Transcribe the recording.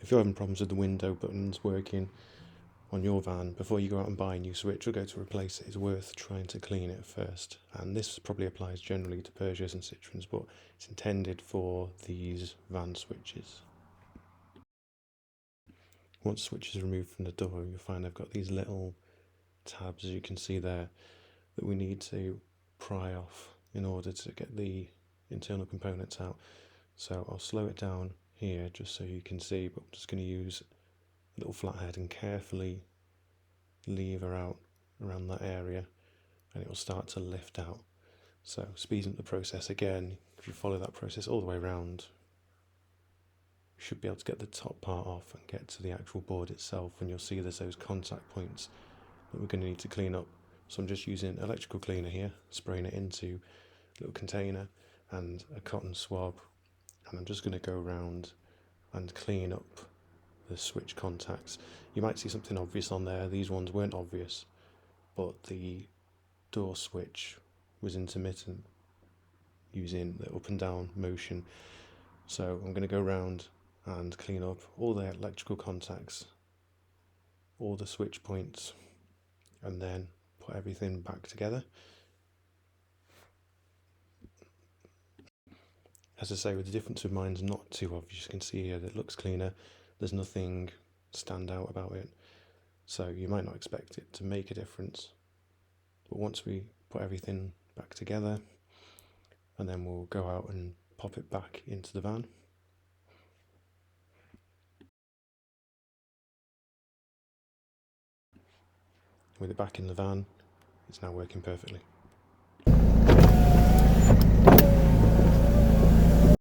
if you're having problems with the window buttons working on your van, before you go out and buy a new switch or go to replace it, it's worth trying to clean it first. And this probably applies generally to Peugeots and Citroens, but it's intended for these van switches. Once the switch is removed from the door, you'll find I've got these little tabs, as you can see there, that we need to pry off in order to get the internal components out. So I'll slow it down here just so you can see, but I'm just going to use a little flathead and carefully lever out around that area, and it will start to lift out. So speeding up the process again, if you follow that process all the way around, you should be able to get the top part off and get to the actual board itself, and you'll see there's those contact points that we're going to need to clean up. So I'm just using electrical cleaner here, spraying it into a little container and a cotton swab, and I'm just going to go around and clean up the switch contacts. You might see something obvious on there. These ones weren't obvious, but the door switch was intermittent using the up and down motion. So I'm going to go around and clean up all the electrical contacts, all the switch points, and then put everything back together. As I say, with the difference of mine's not too obvious. You can see here that it looks cleaner. There's nothing stand out about it, so you might not expect it to make a difference. But once we put everything back together, and then we'll go out and pop it back into the van. With it back in the van, it's now working perfectly.